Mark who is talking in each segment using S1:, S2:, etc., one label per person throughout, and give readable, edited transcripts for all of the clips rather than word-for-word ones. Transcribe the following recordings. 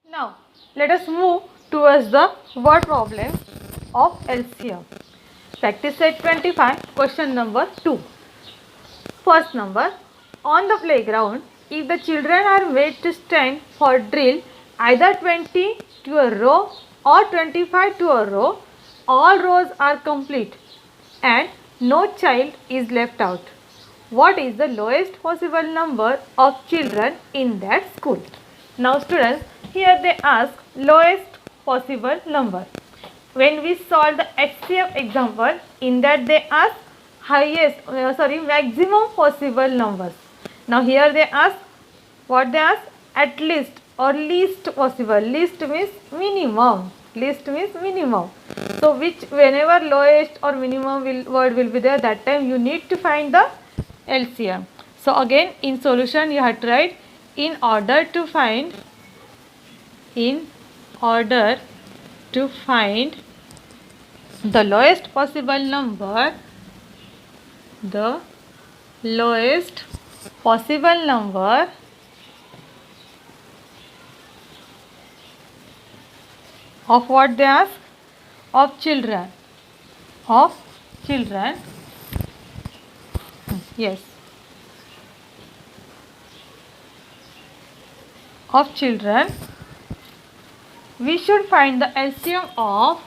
S1: Now, let us move towards the word problem of LCM. Practice set 25, question number 2. First number, on the playground, if the children are made to stand for drill either 20 to a row or 25 to a row, all rows are complete and no child is left out. What is the lowest possible number of children in that school? Now students, here they ask lowest possible number. When we solve the HCF example, in that they ask maximum possible numbers. Now here they ask, what they ask? At least or least possible. Least means minimum. Least means minimum. So whenever lowest or minimum word will be there, that time you need to find the LCM. So again in solution you have to write in order to find the lowest possible number, of what they ask? Of children. Yes. Of children. We should find the LCM of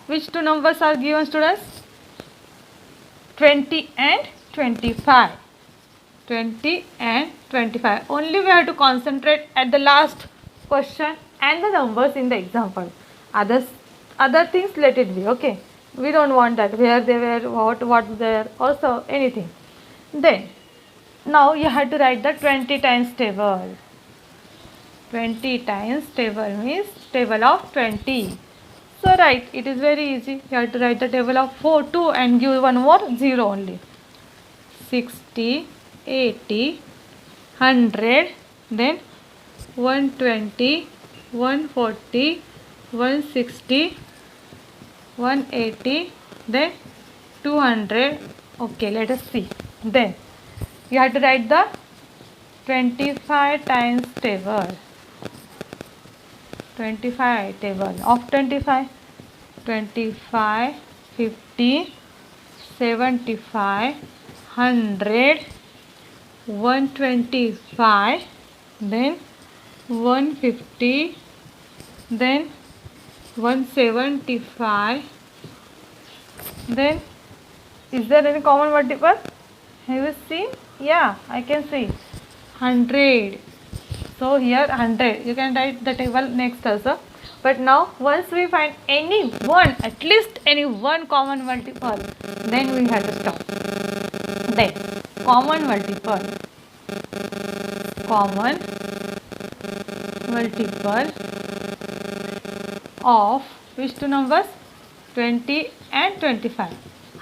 S1: which two numbers are given, students? 20 and 25. 20 and 25. Only we have to concentrate at the last question and the numbers in the example. Other things let it be, okay? We don't want that, where they were, what they are, also anything. Then, now you have to write the 20 times table. 20 times table means table of 20. So right, it is very easy. You have to write the table of 4, 2 and give one more 0 only. 60, 80, 100, then 120, 140, 160, 180, then 200. Okay, let us see. Then you have to write the 25 times table. 25 table of 25. 25, 50, 75, 100, 125, then 150, then 175, then is there any common multiple? Have you seen? Yeah, I can see 100. So here 100, you can write the table next also. But now once we find any one, at least any one common multiple, then we have to stop. Then common multiple of which two numbers? 20 and 25.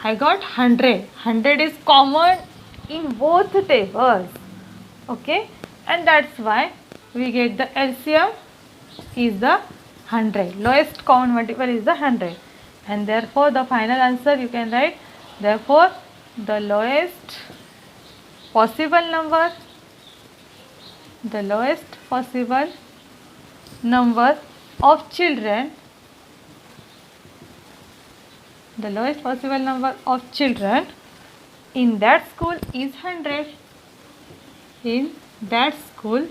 S1: I got 100. 100 is common in both tables. Okay, and that's why we get the LCM is the 100. Lowest common multiple is the 100, and therefore the final answer you can write, therefore the lowest possible number of children in that school is 100. In that school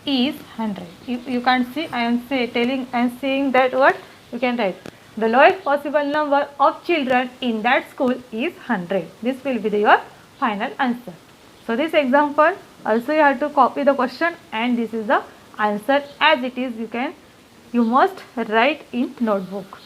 S1: is 100. You can't see, I am saying that word. You can write the lowest possible number of children in that school is 100. This will be your final answer. So this example also you have to copy the question, and this is the answer as it is. You must write in notebook.